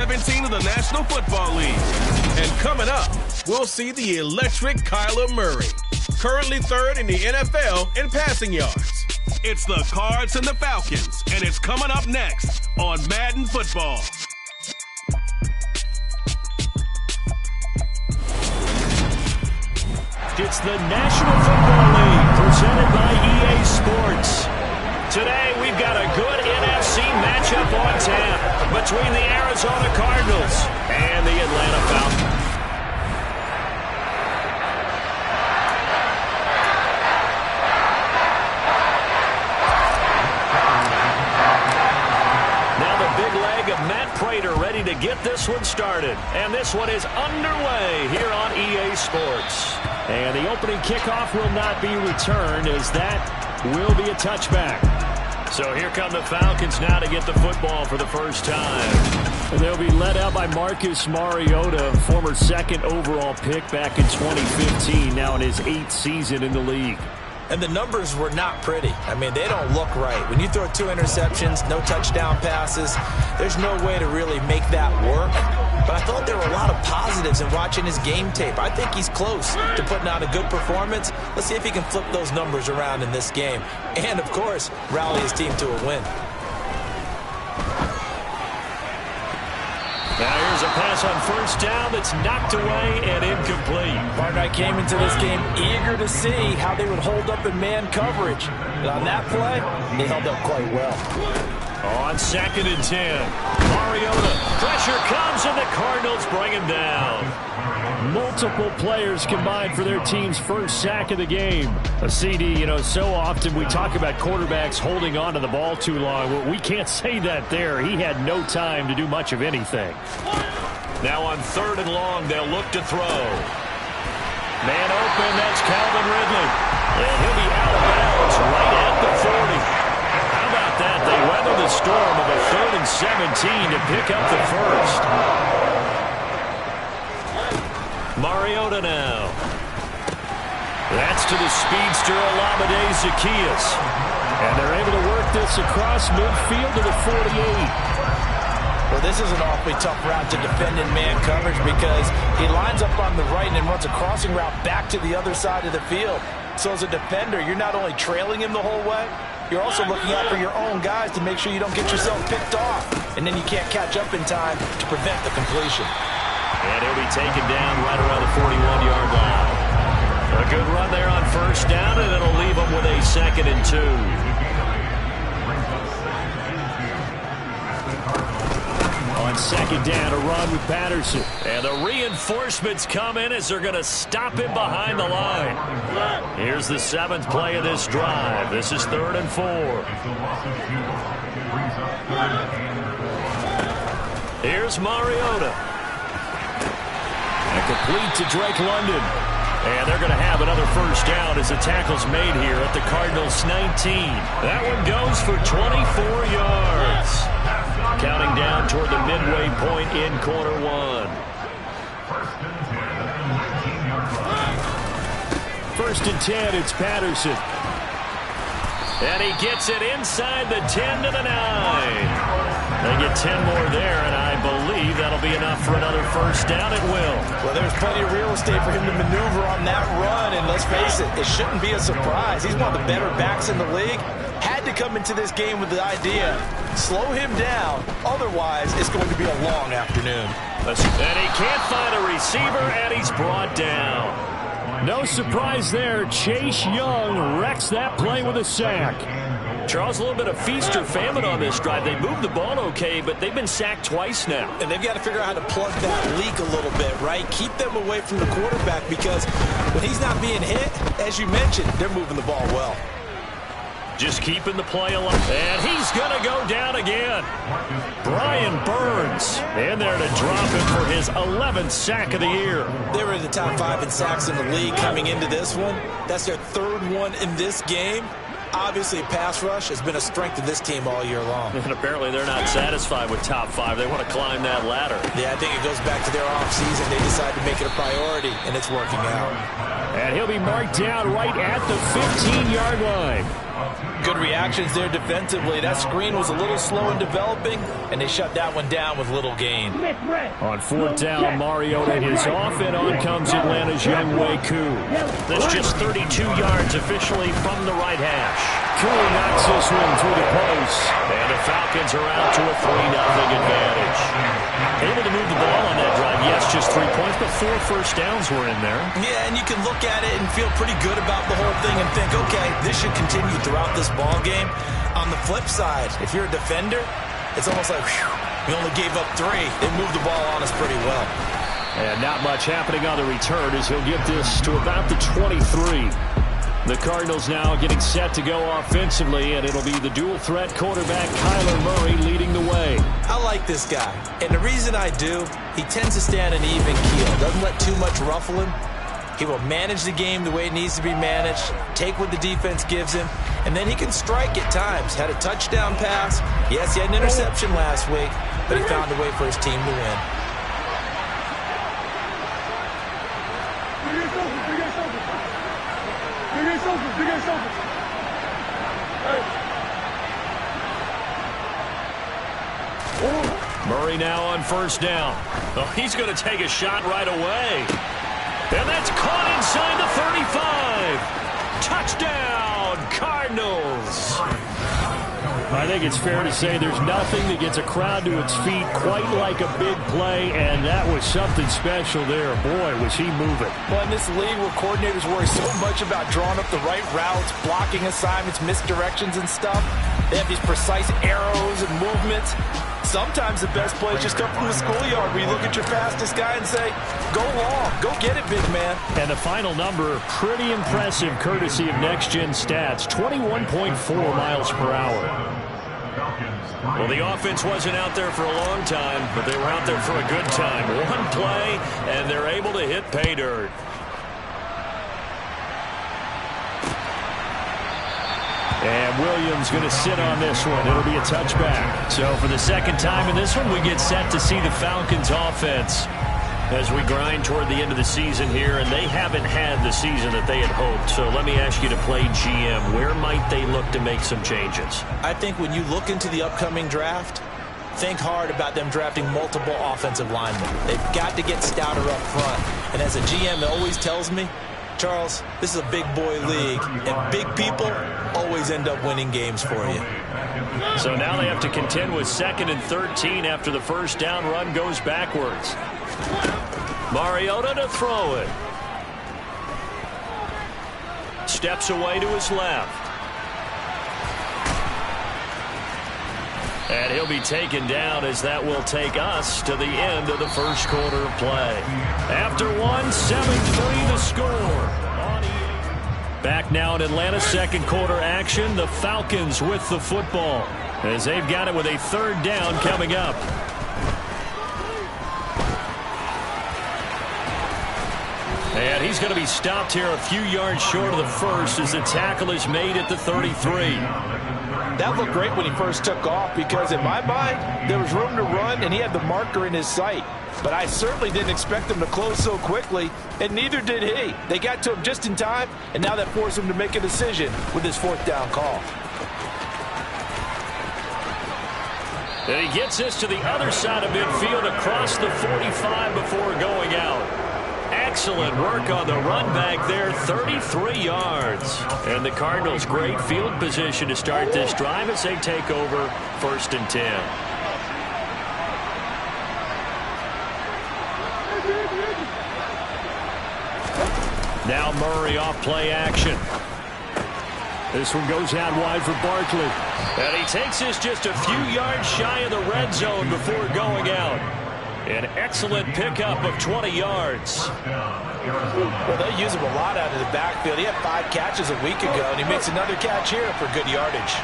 17 of the National Football League. And coming up, we'll see the electric Kyler Murray, currently third in the NFL in passing yards. It's the Cards and the Falcons, and it's coming up next on Madden Football. It's the National Football League presented by EA Sports. Today we've got a good NFC matchup on tap between the Arizona Cardinals and the Atlanta Falcons. Now the big leg of Matt Prater ready to get this one started. And this one is underway here on EA Sports. And the opening kickoff will not be returned, as that will be a touchback. So here come the Falcons now to get the football for the first time. And they'll be led out by Marcus Mariota, former second overall pick back in 2015, now in his 8th season in the league. And the numbers were not pretty. I mean, they don't look right. When you throw 2 interceptions, no touchdown passes, there's no way to really make that work. But I thought there were a lot of positives in watching his game tape. I think he's close to putting out a good performance. Let's see if he can flip those numbers around in this game. And, of course, rally his team to a win. Now here's a pass on first down that's knocked away and incomplete. Barnett came into this game eager to see how they would hold up in man coverage. And on that play, they held up quite well. On 2nd and 10, Mariota, pressure comes and the Cardinals bring him down. Multiple players combined for their team's first sack of the game. A CD, you know, so often we talk about quarterbacks holding on to the ball too long. Well, we can't say that there. He had no time to do much of anything. Now on 3rd and long, they'll look to throw. Man open, that's Calvin Ridley. And he'll be out of bounds right at the 40. How about that? They weather the storm of a 3rd and 17 to pick up the first. Mariota now. That's to the speedster Olamide Zaccheaus. And they're able to work this across midfield to the 48. Well, this is an awfully tough route to defend in man coverage because he lines up on the right and then runs a crossing route back to the other side of the field. So as a defender, you're not only trailing him the whole way, you're also looking out for your own guys to make sure you don't get yourself picked off. And then you can't catch up in time to prevent the completion. And he'll be taken down right around the 41-yard line. A good run there on first down, and it'll leave him with a 2nd and 2. On 2nd down, a run with Patterson. And the reinforcements come in as they're going to stop him behind the line. Here's the 7th play of this drive. This is 3rd and 4. Here's Mariota. And complete to Drake London. And they're going to have another first down as the tackle's made here at the Cardinals' 19. That one goes for 24 yards. Counting down toward the midway point in quarter 1. 1st and 10, it's Patterson. And he gets it inside the 10 to the 9. They get 10 more there, and I believe that'll be enough for another first down. It will. Well, there's plenty of real estate for him to maneuver on that run, and let's face it shouldn't be a surprise. He's one of the better backs in the league. Had to come into this game with the idea, slow him down, otherwise it's going to be a long afternoon. And he can't find a receiver, and he's brought down. No surprise there. Chase Young wrecks that play with a sack. Charles, a little bit of feast or famine on this drive. They moved the ball okay, but they've been sacked twice now. And they've got to figure out how to plug that leak a little bit, right? Keep them away from the quarterback because when he's not being hit, as you mentioned, they're moving the ball well. Just keeping the play alive. And he's going to go down again. Brian Burns in there to drop him for his 11th sack of the year. They were in the top 5 in sacks in the league coming into this one. That's their 3rd one in this game. Obviously, pass rush has been a strength of this team all year long. And apparently they're not satisfied with top 5. They want to climb that ladder. Yeah, I think it goes back to their offseason. They decided to make it a priority, and it's working out. And he'll be marked down right at the 15-yard line. Good reactions there defensively. That screen was a little slow in developing, and they shut that one down with little gain. On fourth down, Mariota is off, and on comes Atlanta's Younghoe Koo. That's just 32 yards officially from the right hash. Koo knocks this one through the post, and the Falcons are out to a 3-0 advantage. Able to move the ball on that drive. Yes, just 3 points, but 4 first downs were in there. Yeah, and you can look at it and feel pretty good about the whole thing and think, okay, this should continue throughout this ball game. On the flip side, if you're a defender, it's almost like, whew, we only gave up 3. They moved the ball on us pretty well. And not much happening on the return as he'll get this to about the 23. The Cardinals now getting set to go offensively, and it'll be the dual-threat quarterback Kyler Murray leading the way. I like this guy, and the reason I do, he tends to stay on an even keel, doesn't let too much ruffle him. He will manage the game the way it needs to be managed, take what the defense gives him, and then he can strike at times. Had a touchdown pass. Yes, he had an interception last week, but he found a way for his team to win. Murray now on first down. Oh, he's going to take a shot right away. And that's caught inside the 35. Touchdown, Cardinals. I think it's fair to say there's nothing that gets a crowd to its feet quite like a big play, and that was something special there. Boy, was he moving. Well, in this league where coordinators worry so much about drawing up the right routes, blocking assignments, misdirections and stuff, they have these precise arrows and movements. Sometimes the best plays just come from the schoolyard where you look at your fastest guy and say, go long, go get it, big man. And the final number, pretty impressive courtesy of next-gen stats, 21.4 miles per hour. Well, the offense wasn't out there for a long time, but they were out there for a good time. One play, and they're able to hit pay dirt. And Williams going to sit on this one. It'll be a touchback. So for the second time in this one, we get set to see the Falcons offense as we grind toward the end of the season here, and they haven't had the season that they had hoped. So let me ask you to play GM. Where might they look to make some changes? I think when you look into the upcoming draft, think hard about them drafting multiple offensive linemen. They've got to get stouter up front. And as a GM always tells me, Charles, this is a big boy league, and big people always end up winning games for you. So now they have to contend with 2nd and 13 after the first down run goes backwards. Mariota to throw it. Steps away to his left. And he'll be taken down as that will take us to the end of the first quarter of play. After one, 7-3 the score. Back now in Atlanta, second quarter action. The Falcons with the football as they've got it with a third down coming up. And he's going to be stopped here a few yards short of the first as the tackle is made at the 33. That looked great when he first took off because in my mind, there was room to run and he had the marker in his sight. But I certainly didn't expect him to close so quickly, and neither did he. They got to him just in time, and now that forced him to make a decision with his fourth down call. And he gets this to the other side of midfield across the 45 before going out. Excellent work on the run back there, 33 yards. And the Cardinals, great field position to start this drive as they take over 1st and 10. Now Murray off play action. This one goes out wide for Barkley. And he takes this just a few yards shy of the red zone before going out. An excellent pickup of 20 yards. Well, they use him a lot out of the backfield. He had 5 catches a week ago, and he makes another catch here for good yardage.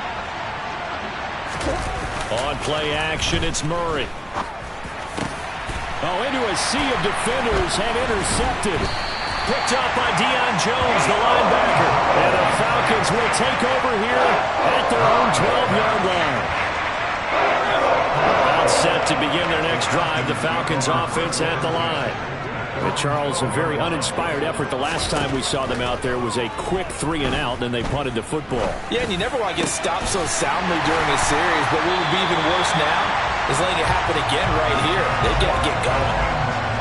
On play action, it's Murray. Oh, into a sea of defenders and intercepted. Picked up by Deion Jones, the linebacker. And the Falcons will take over here at their own 12-yard line. About set to begin their next drive. The Falcons offense at the line. But Charles, a very uninspired effort. The last time we saw them out there was a quick 3-and-out, then they punted the football. Yeah, and you never want to get stopped so soundly during a series, but what would be even worse now is letting it happen again right here. They got to get going.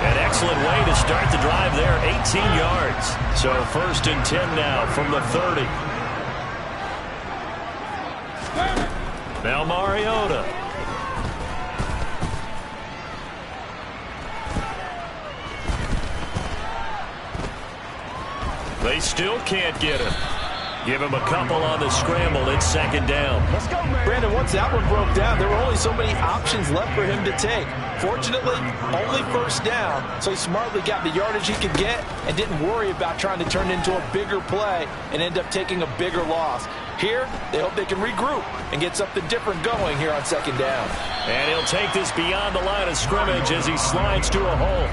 An excellent way to start the drive there, 18 yards. So 1st and 10 now from the 30. Now Mariota. They still can't get him. Give him a couple on the scramble. It's 2nd down. Let's go, man. Brandon, once that one broke down, there were only so many options left for him to take. Fortunately, only 1st down, so he smartly got the yardage he could get and didn't worry about trying to turn it into a bigger play and end up taking a bigger loss. Here, they hope they can regroup and get something different going here on 2nd down. And he'll take this beyond the line of scrimmage as he slides to a hole.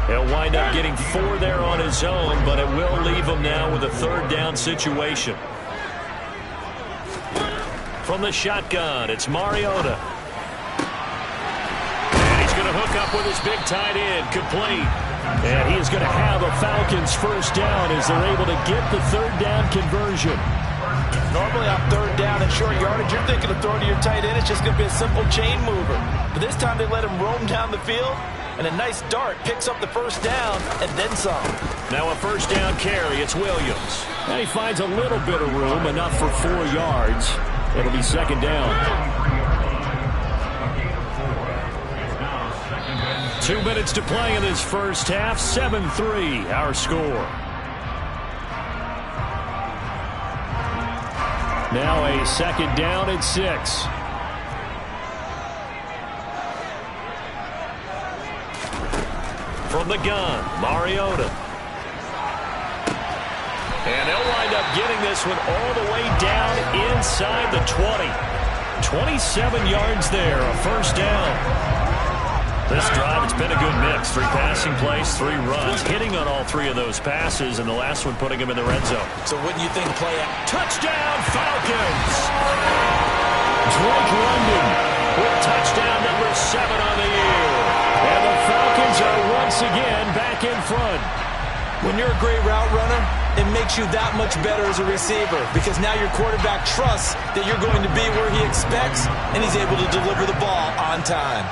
He'll wind up getting 4 there on his own, but it will leave him now with a 3rd down situation. From the shotgun, it's Mariota. And he's going to hook up with his big tight end, complete. And he is going to have a Falcons 1st down as they're able to get the 3rd down conversion. Normally on 3rd down and short yardage, you're thinking of throwing to your tight end. It's just going to be a simple chain mover. But this time they let him roam down the field. And a nice dart picks up the 1st down and then some. Now a 1st down carry. It's Williams. And he finds a little bit of room, enough for 4 yards. It'll be 2nd down. 2 minutes to play in this first half. 7-3 our score. Now a 2nd down at 6. From the gun, Mariota. And they'll wind up getting this one all the way down inside the 20. 27 yards there, a 1st down. This drive, it's been a good mix. 3 passing plays, 3 runs. Hitting on all 3 of those passes, and the last one putting him in the red zone. So wouldn't you think play out? Touchdown, Falcons! Drake London with touchdown number 7 on the year. And the Falcons are once again back in front. When you're a great route runner, it makes you that much better as a receiver because now your quarterback trusts that you're going to be where he expects, and he's able to deliver the ball on time.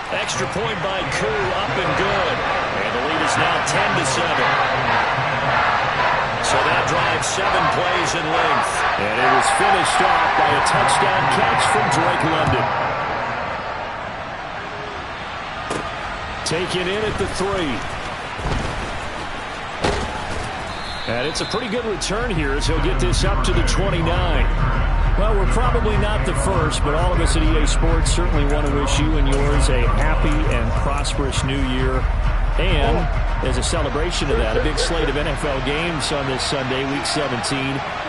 Extra point by Koo, up and good. And the lead is now 10-7. So that drive 7 plays in length. And it was finished off by a touchdown catch from Drake London. Taken in at the 3. And it's a pretty good return here as he'll get this up to the 29. Well, we're probably not the first, but all of us at EA Sports certainly want to wish you and yours a happy and prosperous new year. And as a celebration of that, a big slate of NFL games on this Sunday, Week 17.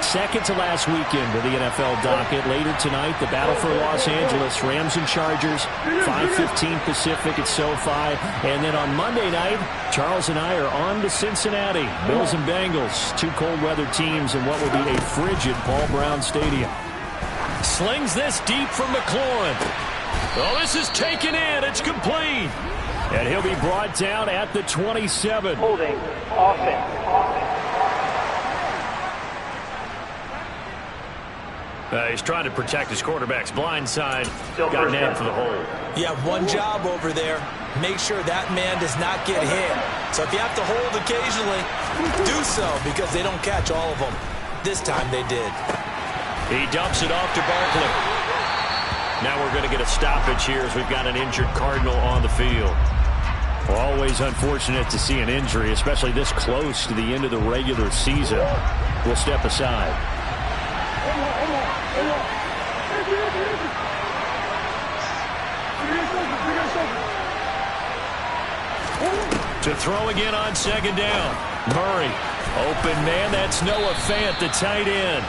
Second to last weekend of the NFL docket. Later tonight, the battle for Los Angeles, Rams and Chargers, 5:15 Pacific at SoFi. And then on Monday night, Charles and I are on to Cincinnati. Bills and Bengals, 2 cold weather teams in what will be a frigid Paul Brown Stadium. Slings this deep from McLaurin. Oh, this is taken in. It's complete. And he'll be brought down at the 27. Holding offense. He's trying to protect his quarterback's blind side. Got nabbed for the hole. You have one job over there. Make sure that man does not get hit. So if you have to hold occasionally, do so because they don't catch all of them. This time they did. He dumps it off to Barkley. Now we're going to get a stoppage here as we've got an injured Cardinal on the field. Always unfortunate to see an injury, especially this close to the end of the regular season. We'll step aside. To throw again on 2nd down. Murray. Open man, that's Noah Fant, the tight end.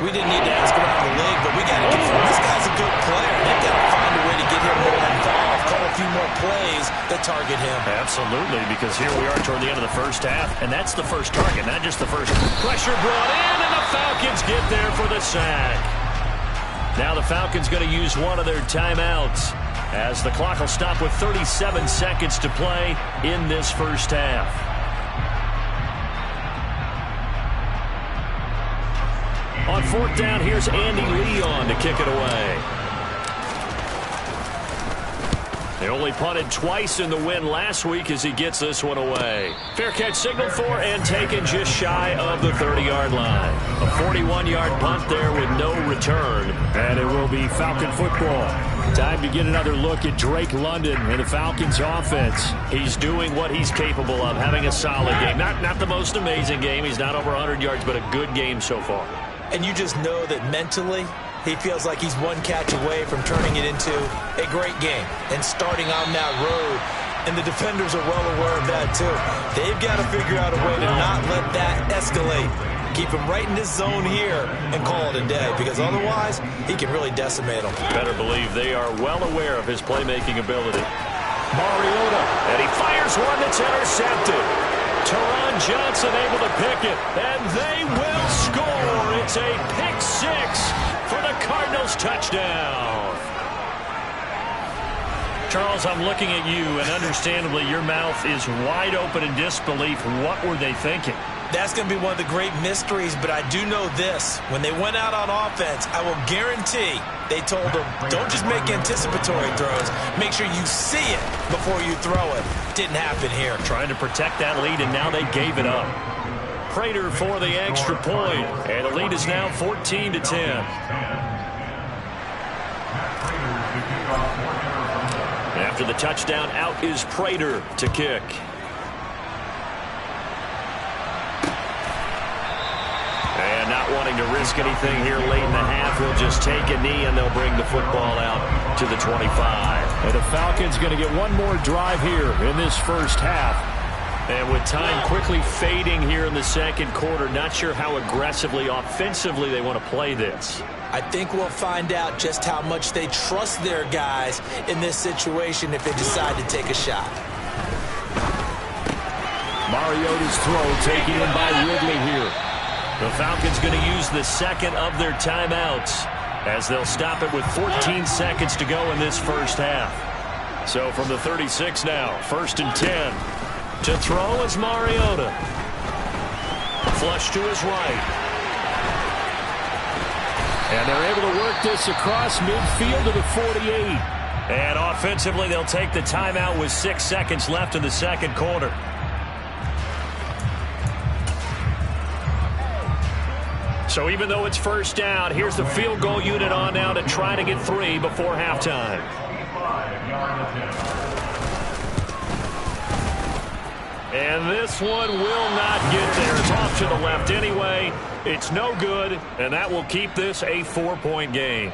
We didn't need to ask around the league, but we got to get this guy's a good player. They've got to find a way to get him more involved, call a few more plays that target him. Absolutely, because here we are toward the end of the first half, and that's the first target, not just the first. Pressure brought in, and the Falcons get there for the sack. Now the Falcons going to use one of their timeouts as the clock will stop with 37 seconds to play in this first half. On fourth down, here's Andy Leon to kick it away. They only punted twice in the win last week as he gets this one away. Fair catch signaled for and taken just shy of the 30-yard line. A 41-yard punt there with no return. And it will be Falcon football. Time to get another look at Drake London and the Falcons offense. He's doing what he's capable of, having a solid game. Not the most amazing game. He's not over 100 yards, but a good game so far. And you just know that mentally, he feels like he's one catch away from turning it into a great game and starting on that road. And the defenders are well aware of that, too. They've got to figure out a way to not let that escalate. Keep him right in this zone here and call it a day, because otherwise he can really decimate them. Better believe they are well aware of his playmaking ability. Mariota, and he fires one that's intercepted. Teron Johnson able to pick it, and they will score. It's a pick six for the Cardinals touchdown. Charles, I'm looking at you, and understandably your mouth is wide open in disbelief. What were they thinking? That's going to be one of the great mysteries, but I do know this. When they went out on offense, I will guarantee they told them, don't just make anticipatory throws. Make sure you see it before you throw it. Didn't happen here. Trying to protect that lead, and now they gave it up. Prater for the extra point, and the lead is now 14-10. After the touchdown, out is Prater to kick. And not wanting to risk anything here late in the half, he'll just take a knee and they'll bring the football out to the 25. And the Falcons going to get one more drive here in this first half. And with time quickly fading here in the second quarter, not sure how aggressively, offensively they want to play this. I think we'll find out just how much they trust their guys in this situation if they decide to take a shot. Mariota's throw taken in by Ridley here. The Falcons going to use the second of their timeouts as they'll stop it with 14 seconds to go in this first half. So from the 36 now, 1st and 10. To throw is Mariota. Flush to his right. And they're able to work this across midfield to the 48. And offensively, they'll take the timeout with 6 seconds left in the second quarter. So even though it's first down, here's the field goal unit on now to try to get 3 before halftime. And this one will not get there. It's off to the left anyway. It's no good, and that will keep this a 4-point game.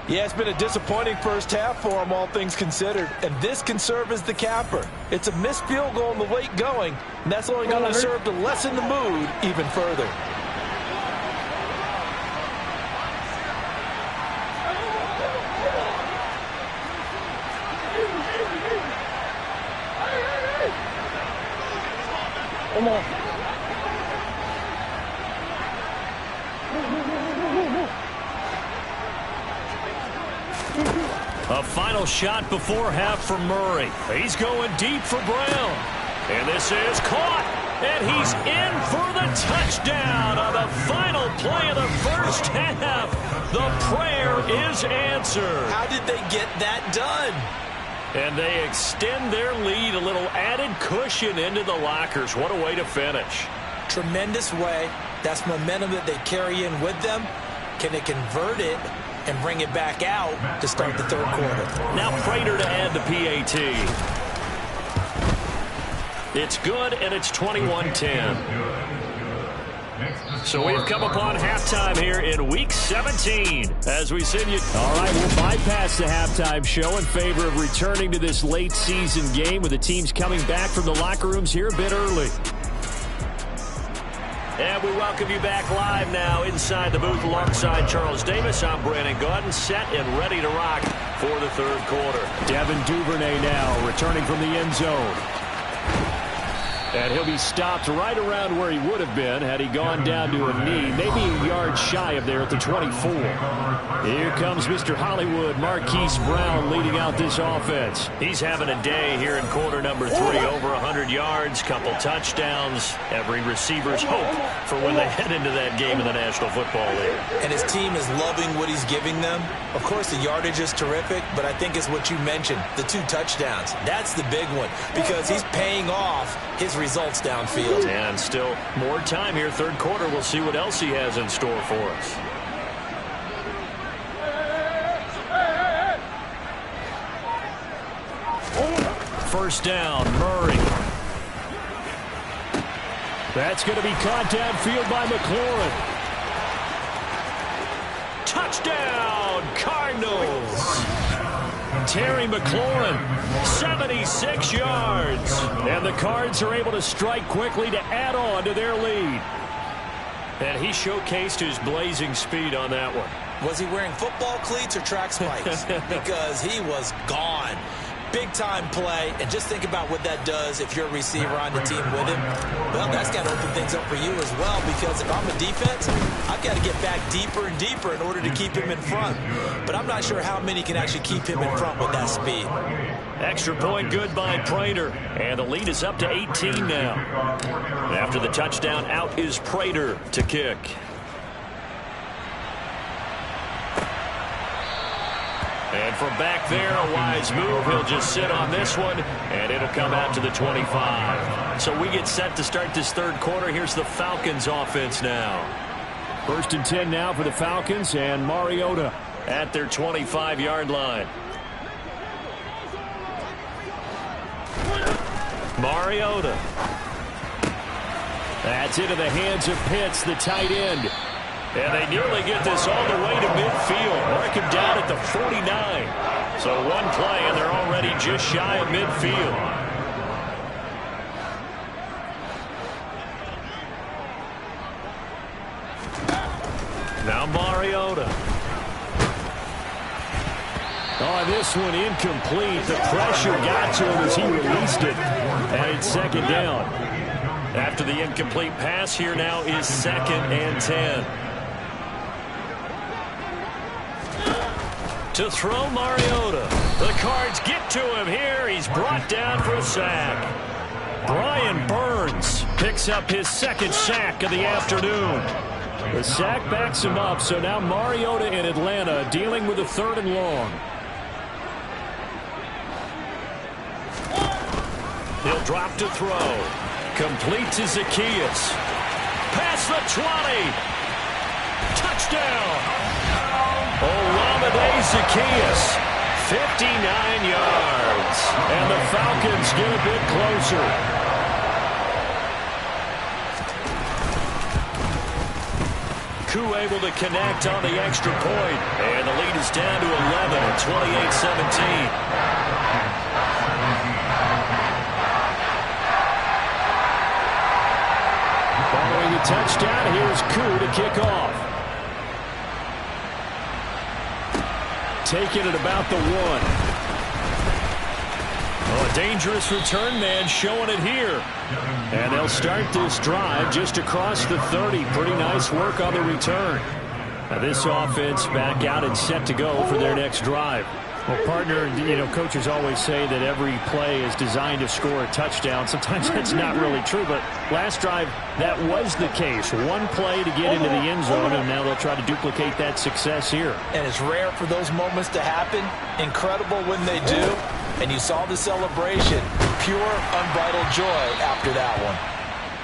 Yeah, it's been a disappointing first half for them, all things considered. And this can serve as the capper. It's a missed field goal in the late going, and that's only going to serve to lessen the mood even further. Come on. A final shot before half for Murray. He's going deep for Brown. And this is caught. And he's in for the touchdown on the final play of the first half. The prayer is answered. How did they get that done? And they extend their lead, a little added cushion into the lockers. What a way to finish. Tremendous way. That's momentum that they carry in with them. Can they convert it and bring it back out to start the third quarter? Now Prater to add the PAT. It's good, and it's 21-10. So we've come upon halftime here in Week 17 as we send you. All right, we'll bypass the halftime show in favor of returning to this late season game with the teams coming back from the locker rooms here a bit early. And we welcome you back live now inside the booth alongside Charles Davis. I'm Brandon Gaudin, set and ready to rock for the third quarter. Devin Duvernay now returning from the end zone. And he'll be stopped right around where he would have been had he gone down to a knee, maybe a yard shy of there at the 24. Here comes Mr. Hollywood, Marquise Brown, leading out this offense. He's having a day here in quarter number 3. Over 100 yards, couple touchdowns. Every receiver's hope for when they head into that game in the National Football League. And his team is loving what he's giving them. Of course, the yardage is terrific, but I think it's what you mentioned, the 2 touchdowns. That's the big one because he's paying off his results downfield. And still more time here, third quarter. We'll see what else he has in store for us. First down, Murray. That's going to be caught downfield by McLaurin. Touchdown, Cardinals. Terry McLaurin, 76 yards. And the Cards are able to strike quickly to add on to their lead. And he showcased his blazing speed on that one. Was he wearing football cleats or track spikes? Because he was gone. Big-time play, and just think about what that does if you're a receiver on the team with him. Well, that's got to open things up for you as well, because if I'm a defense, I've got to get back deeper and deeper in order to keep him in front. But I'm not sure how many can actually keep him in front with that speed. Extra point good by Prater, and the lead is up to 18 now. After the touchdown, out is Prater to kick. And from back there, a wise move. He'll just sit on this one, and it'll come out to the 25. So we get set to start this third quarter. Here's the Falcons offense now. 1st and 10 now for the Falcons, and Mariota at their 25-yard line. Mariota. That's into the hands of Pitts, the tight end. And they nearly get this all the way to midfield. Mark him down at the 49. So one play, and they're already just shy of midfield. Now Mariota. Oh, this one incomplete. The pressure got to him as he released it. And it's 2nd down. After the incomplete pass, here now is 2nd and 10. To throw Mariota. The Cards get to him here. He's brought down for a sack. Brian Burns picks up his 2nd sack of the afternoon. The sack backs him up, so now Mariota in Atlanta dealing with a 3rd and long. He'll drop to throw. Complete to Zacchaeus. Past the 20. Touchdown. Olamide Zacchaeus, 59 yards. And the Falcons get a bit closer. Koo able to connect on the extra point. And the lead is down to 11 at 28-17. Following the touchdown, here's Koo to kick off. Taking it about the 1. Oh, a dangerous return man showing it here. And they'll start this drive just across the 30. Pretty nice work on the return. Now this offense back out and set to go for their next drive. Well, partner, coaches always say that every play is designed to score a touchdown. Sometimes that's not really true, but last drive, that was the case. One play to get into the end zone, and now they'll try to duplicate that success here. And it's rare for those moments to happen. Incredible when they do. And you saw the celebration. Pure, unbridled joy after that one.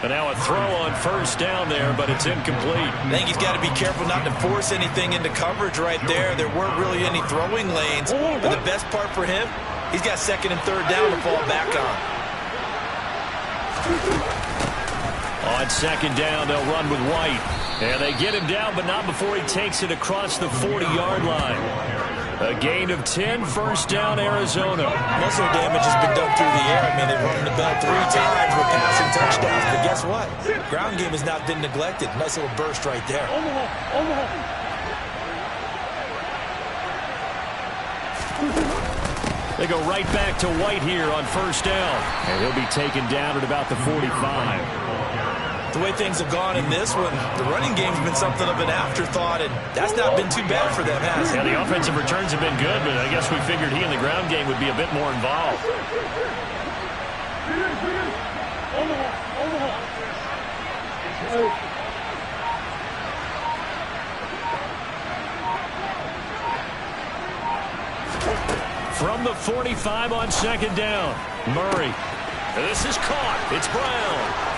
And now a throw on 1st down there, but it's incomplete. I think he's got to be careful not to force anything into coverage right there. There weren't really any throwing lanes. But the best part for him, he's got 2nd and 3rd down to fall back on. On 2nd down, they'll run with White. And they get him down, but not before he takes it across the 40-yard line. A gain of 10, 1st down, Arizona. Most of the damage has been done through the air. I mean, they've run the bell 3 times with passing touchdowns. But guess what? Ground game has not been neglected. Nice little burst right there. They go right back to White here on first down. And he'll be taken down at about the 45. The way things have gone in this one, the running game's been something of an afterthought, and that's not been too bad for them, has it? Yeah, the offensive returns have been good, but I guess we figured he in the ground game would be a bit more involved. From the 45 on second down, Murray. This is caught. It's Brown.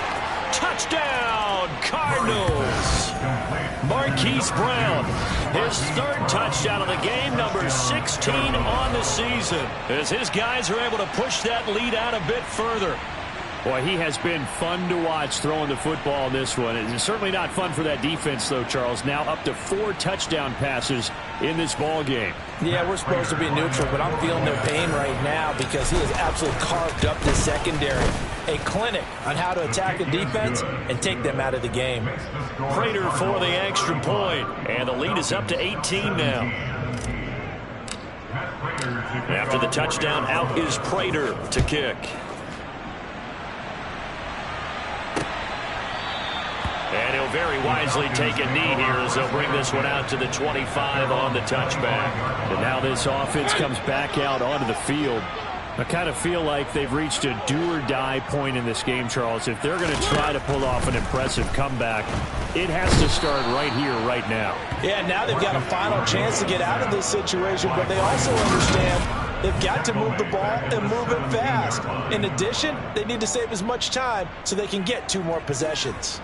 Touchdown, Cardinals. Marquise Brown, his third touchdown of the game, number 16 on the season, as his guys are able to push that lead out a bit further. Boy, he has been fun to watch throwing the football in this one. It's certainly not fun for that defense, though, Charles. Now up to 4 touchdown passes in this ball game. Yeah, we're supposed to be neutral, but I'm feeling their pain right now because he has absolutely carved up the secondary. A clinic on how to attack a defense and take them out of the game. Prater for the extra point, and the lead is up to 18 now. After the touchdown, out is Prater to kick. And he'll very wisely take a knee here as they'll bring this one out to the 25 on the touchback. And now this offense comes back out onto the field. I kind of feel like they've reached a do-or-die point in this game, Charles. If they're going to try to pull off an impressive comeback, it has to start right here, right now. Yeah, now they've got a final chance to get out of this situation, but they also understand they've got to move the ball and move it fast. In addition, they need to save as much time so they can get 2 more possessions.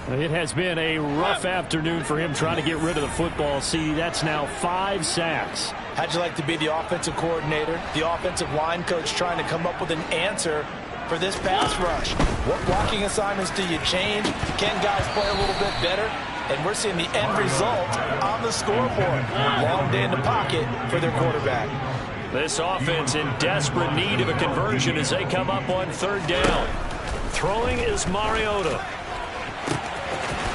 It has been a rough afternoon for him trying to get rid of the football. See, that's now 5 sacks. How'd you like to be the offensive coordinator, the offensive line coach trying to come up with an answer for this pass rush? What blocking assignments do you change? Can guys play a little bit better? And we're seeing the end result on the scoreboard. Long day in the pocket for their quarterback. This offense in desperate need of a conversion as they come up on 3rd down. Throwing is Mariota.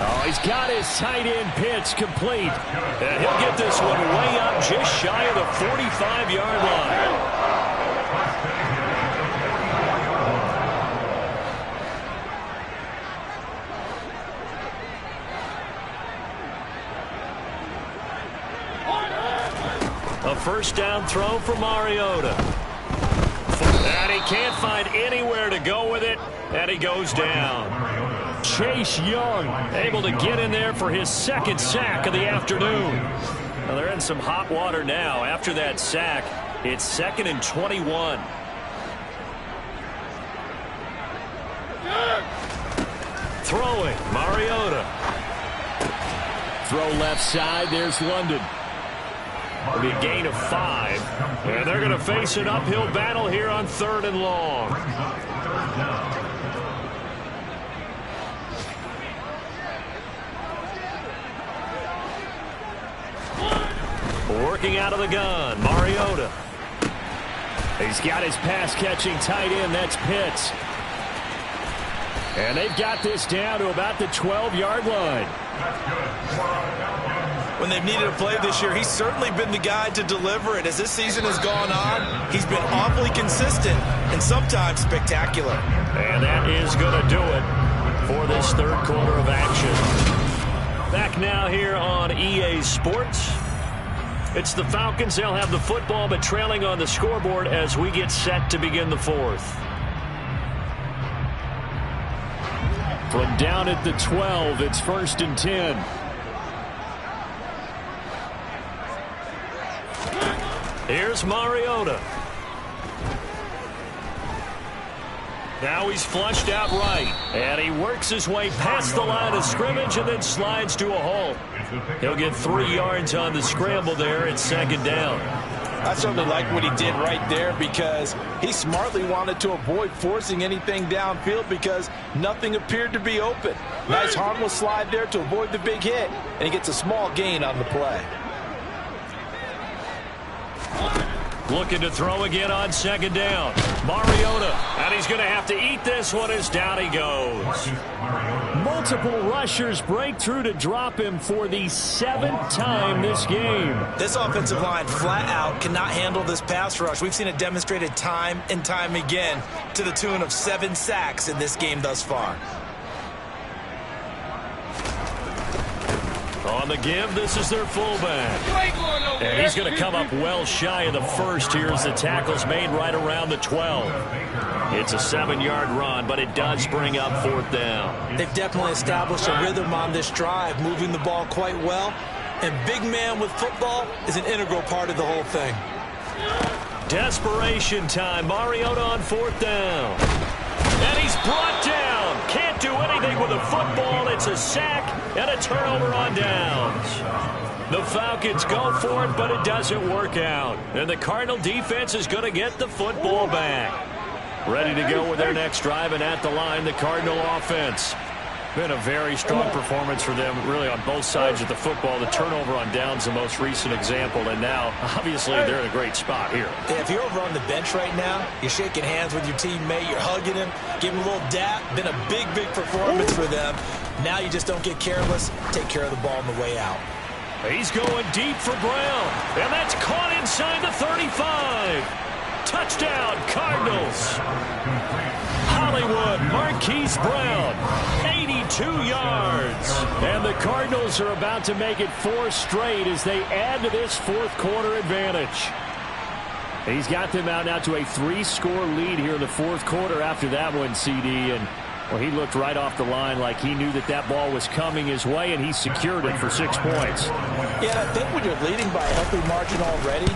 Oh, he's got his tight end pitch complete. And he'll get this one way up just shy of the 45-yard line. A first down throw for Mariota. And he can't find anywhere to go with it, and he goes down. Chase Young able to get in there for his 2nd sack of the afternoon. Well, they're in some hot water now. After that sack, it's 2nd and 21. Throwing, Mariota. Throw left side, there's London. It'll be a gain of 5. And they're going to face an uphill battle here on 3rd and long. Working out of the gun, Mariota. He's got his pass-catching tight end, that's Pitts. And they've got this down to about the 12-yard line. When they've needed a play this year, he's certainly been the guy to deliver it. As this season has gone on, he's been awfully consistent and sometimes spectacular. And that is going to do it for this 3rd quarter of action. Back now here on EA Sports. It's the Falcons. They'll have the football, but trailing on the scoreboard as we get set to begin the 4th. From down at the 12, it's 1st and 10. Here's Mariota. Now he's flushed out right. And he works his way past the line of scrimmage and then slides to a halt. He'll get 3 yards on the scramble there at 2nd down. I certainly like what he did right there because he smartly wanted to avoid forcing anything downfield because nothing appeared to be open. Nice harmless slide there to avoid the big hit, and he gets a small gain on the play. Looking to throw again on second down. Mariota, and he's going to have to eat this one as down he goes. Multiple rushers break through to drop him for the 7th time this game. This offensive line flat out cannot handle this pass rush. We've seen it demonstrated time and time again to the tune of 7 sacks in this game thus far. On the give, this is their fullback. And he's going to come up well shy of the first here as the tackle's made right around the 12. It's a 7-yard run, but it does bring up 4th down. They've definitely established a rhythm on this drive, moving the ball quite well. And big man with football is an integral part of the whole thing. Desperation time. Mariota on 4th down. And he's brought down. Can't do anything with a football. It's a sack and a turnover on downs. The Falcons go for it, but it doesn't work out. And the Cardinal defense is going to get the football back. Ready to go with their next drive, and at the line, the Cardinal offense. Been a very strong performance for them, really, on both sides of the football. The turnover on downs, the most recent example, and now, obviously, they're in a great spot here. Yeah, if you're over on the bench right now, you're shaking hands with your teammate, you're hugging him, giving him a little dap. Been a big, big performance for them. Now you just don't get careless. Take care of the ball on the way out. He's going deep for Brown, and that's caught inside the 35. Touchdown, Cardinals. Hollywood, Marquise Brown, 82 yards. And the Cardinals are about to make it 4 straight as they add to this 4th quarter advantage. He's got them out now to a 3-score lead here in the 4th quarter after that one, CD. And, well, he looked right off the line like he knew that that ball was coming his way, and he secured it for 6 points. Yeah, I think when you're leading by a healthy margin already,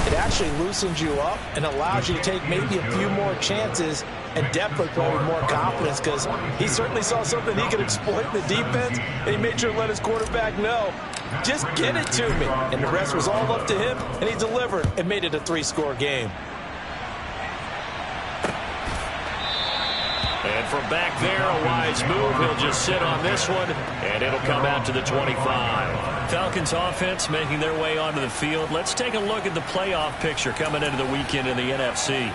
it actually loosens you up and allows you to take maybe a few more chances and definitely play with more confidence, because he certainly saw something he could exploit in the defense, and he made sure to let his quarterback know, just get it to me. And the rest was all up to him, and he delivered and made it a 3-score game. And from back there, a wise move. He'll just sit on this one, and it'll come out to the 25. Falcons offense making their way onto the field. Let's take a look at the playoff picture coming into the weekend in the NFC.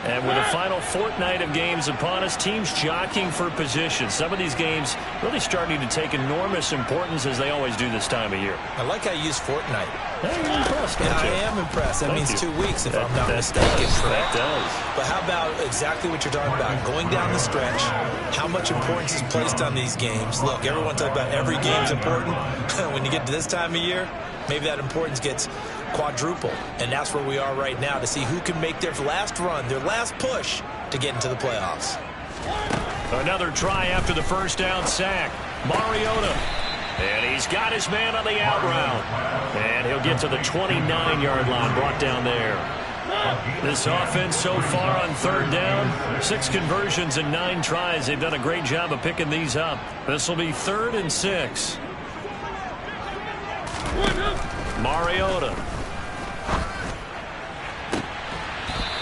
And with the final fortnight of games upon us, teams jockeying for position. Some of these games really starting to take enormous importance, as they always do this time of year. I like how you use fortnight. Hey, you're impressed, Yeah, I am impressed. That means 2 weeks, if I'm not mistaken. That does. But how about exactly what you're talking about? Going down the stretch, how much importance is placed on these games? Look, everyone talks about every game's important. When you get to this time of year, maybe that importance gets quadruple. And that's where we are right now, to see who can make their last run, their last push to get into the playoffs. Another try after the first down sack. Mariota. And he's got his man on the out route. And he'll get to the 29-yard line, brought down there. This offense so far on 3rd down, 6 conversions and 9 tries. They've done a great job of picking these up. This will be 3rd and 6. Mariota.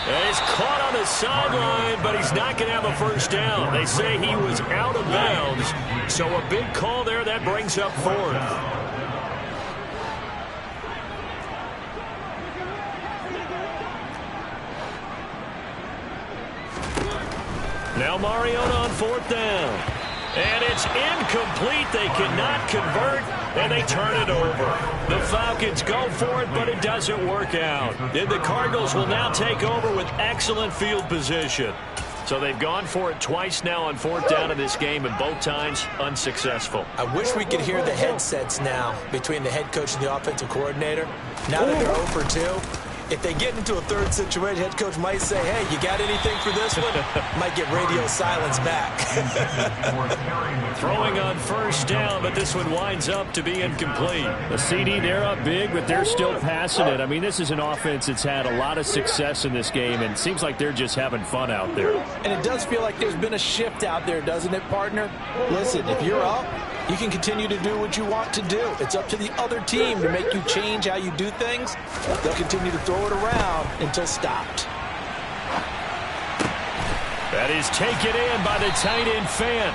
And he's caught on the sideline, but he's not going to have a first down. They say he was out of bounds, so a big call there. That brings up 4th. Now Mariota on 4th down. And it's incomplete. They cannot convert, and they turn it over. The Falcons go for it, but it doesn't work out. And the Cardinals will now take over with excellent field position. So they've gone for it twice now on 4th down in this game, and both times unsuccessful. I wish we could hear the headsets now between the head coach and the offensive coordinator. Now that they're 0 for 2. If they get into a 3rd situation, head coach might say, hey, you got anything for this one? Might get radio silence back. Throwing on 1st down, but this one winds up to be incomplete. The CD, they're up big, but they're still passing it. I mean, this is an offense that's had a lot of success in this game, and it seems like they're just having fun out there. And it does feel like there's been a shift out there, doesn't it, partner? Listen, if you're up, you can continue to do what you want to do. It's up to the other team to make you change how you do things. They'll continue to throw it around until stopped. That is taken in by the tight end Fan.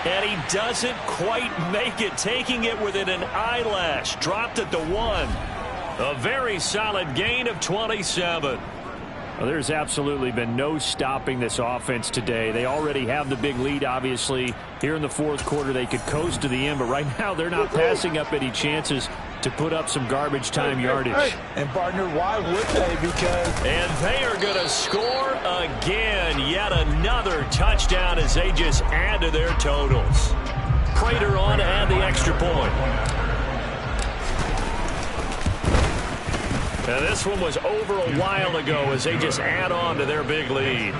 And he doesn't quite make it, taking it within an eyelash. Dropped at the 1. A very solid gain of 27. Well, there's absolutely been no stopping this offense today. They already have the big lead, obviously. Here in the fourth quarter, they could coast to the end, but right now they're not passing up any chances to put up some garbage time yardage. And, partner, why would they? And they are going to score again. Yet another touchdown as they just add to their totals. Prater on to add the extra point. Now this one was over a while ago as they just add on to their big lead.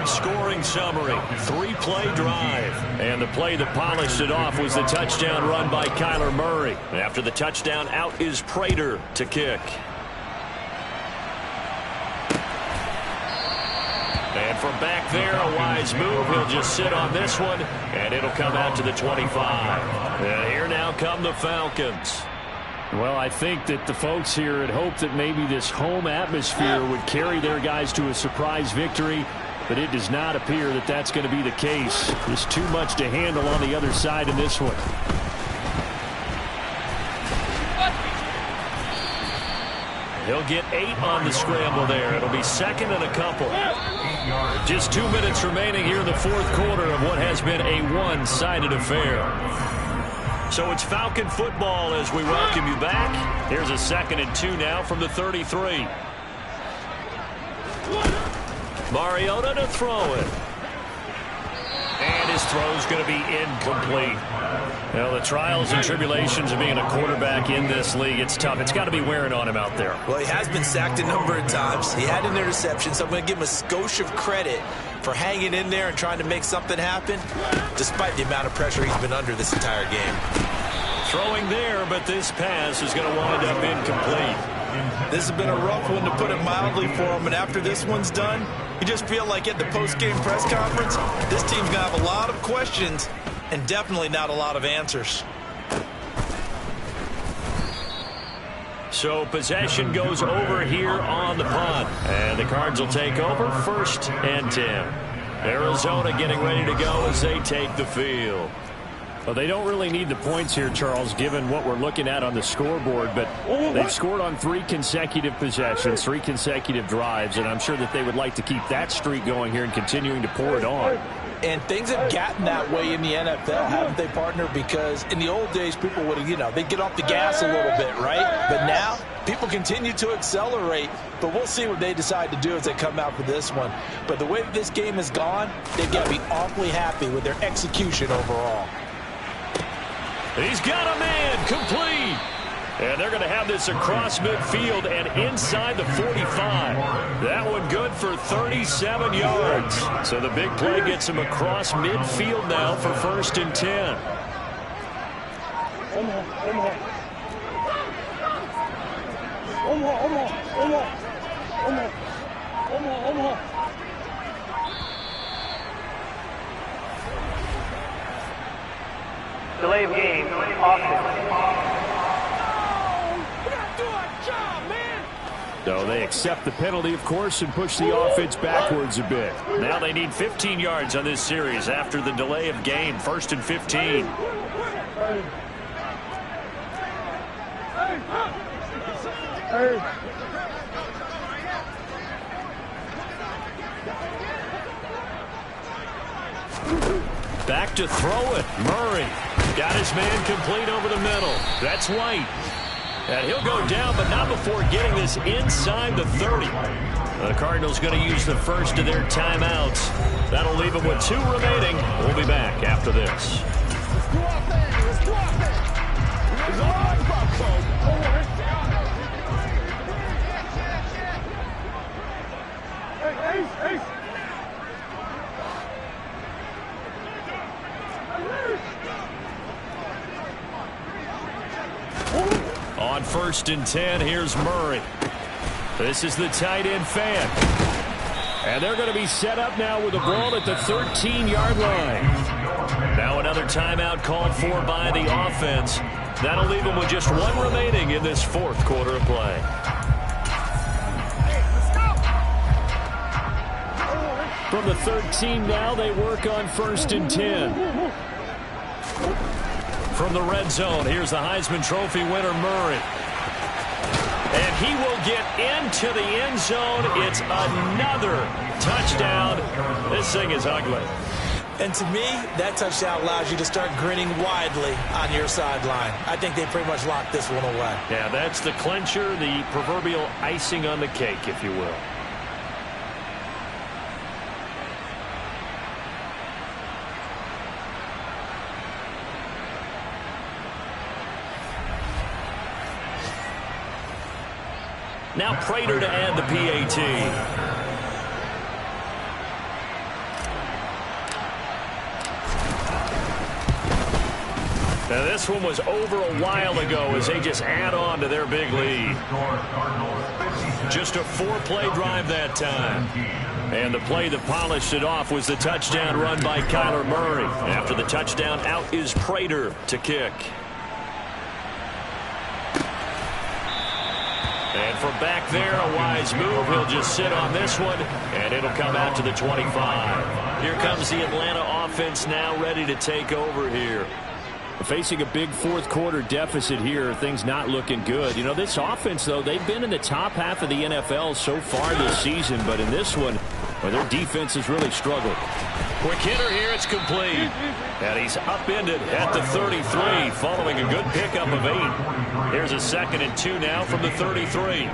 Scoring summary, 3-play drive. And the play that polished it off was the touchdown run by Kyler Murray. After the touchdown, out is Prater to kick. And from back there, a wise move. He'll just sit on this one, and it'll come out to the 25. And here now come the Falcons. Well, I think that the folks here had hoped that maybe this home atmosphere would carry their guys to a surprise victory, but it does not appear that that's going to be the case. There's too much to handle on the other side in this one. He'll get 8 on the scramble there. It'll be second and a couple. Just 2 minutes remaining here in the fourth quarter of what has been a one-sided affair. So it's Falcon football as we welcome you back. Here's a 2nd and 2 now from the 33. Mariota to throw it. And his throw's going to be incomplete. Well, the trials and tribulations of being a quarterback in this league, it's tough. It's got to be wearing on him out there. Well, he has been sacked a number of times. He had an interception, so I'm going to give him a skosh of credit for hanging in there and trying to make something happen, despite the amount of pressure he's been under this entire game. Throwing there, but this pass is going to wind up incomplete. This has been a rough one, to put it mildly, for him, and after this one's done, you just feel like at the post-game press conference, this team's going to have a lot of questions and definitely not a lot of answers. So possession goes over here on the punt. And the Cards will take over, 1st and 10. Arizona getting ready to go as they take the field. Well, they don't really need the points here, Charles, given what we're looking at on the scoreboard, but they've scored on 3 consecutive possessions, 3 consecutive drives, and I'm sure that they would like to keep that streak going here and continuing to pour it on. And things have gotten that way in the NFL, haven't they, partner? Because in the old days, people would have, they'd get off the gas a little bit, right? But now, people continue to accelerate, but we'll see what they decide to do as they come out for this one. But the way that this game has gone, they've got to be awfully happy with their execution overall. He's got a man, complete. And they're going to have this across midfield and inside the 45. That one good for 37 yards. So the big play gets him across midfield now for 1st and 10. Delay of game, offense. No, they accept the penalty, of course, and push the offense backwards a bit. Now they need 15 yards on this series after the delay of game, 1st and 15. Back to throw it. Murray got his man complete over the middle. That's White. And he'll go down, but not before getting this inside the 30. The Cardinals going to use the first of their timeouts. That'll leave them with 2 remaining. We'll be back after this. On 1st and 10, here's Murray. This is the tight end fan. And they're going to be set up now with the ball at the 13-yard line. Now another timeout called for by the offense. That'll leave them with just 1 remaining in this 4th quarter of play. From the 13 now, they work on 1st and 10. From the red zone, here's the Heisman Trophy winner, Murray. And he will get into the end zone. It's another touchdown. This thing is ugly. And to me, that touchdown allows you to start grinning widely on your sideline. I think they pretty much locked this one away. Yeah, that's the clincher, the proverbial icing on the cake, if you will. Now Prater to add the PAT. Now this one was over a while ago as they just add on to their big lead. Just a 4-play drive that time. And the play that polished it off was the touchdown run by Kyler Murray. After the touchdown, out is Prater to kick. And from back there, a wise move. He'll just sit on this one, and it'll come out to the 25. Here comes the Atlanta offense now ready to take over here. Facing a big fourth-quarter deficit here, things not looking good. You know, this offense, though, they've been in the top half of the NFL so far this season, but in this one, well, their defense has really struggled. Quick hitter here, it's complete. And he's upended at the 33, following a good pickup of 8. Here's a 2nd and 2 now from the 33.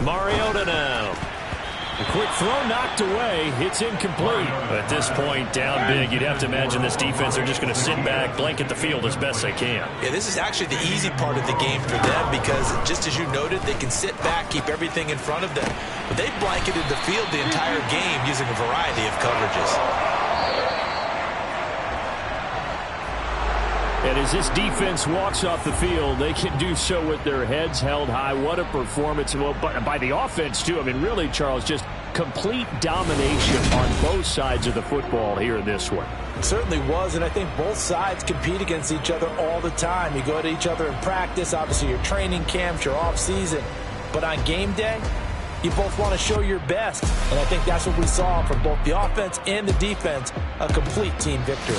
Mariota now. A quick throw knocked away. It's incomplete. At this point, down big, you'd have to imagine this defense are just going to sit back, blanket the field as best they can. Yeah, this is actually the easy part of the game for them because, just as you noted, they can sit back, keep everything in front of them. But they've blanketed the field the entire game using a variety of coverages. And as this defense walks off the field, they can do so with their heads held high. What a performance. Well, by the offense, too. I mean, really, Charles, just complete domination on both sides of the football here in this one. It certainly was, and I think both sides compete against each other all the time. You go to each other in practice, obviously your training camps, your off-season. But on game day, you both want to show your best. And I think that's what we saw from both the offense and the defense, a complete team victory.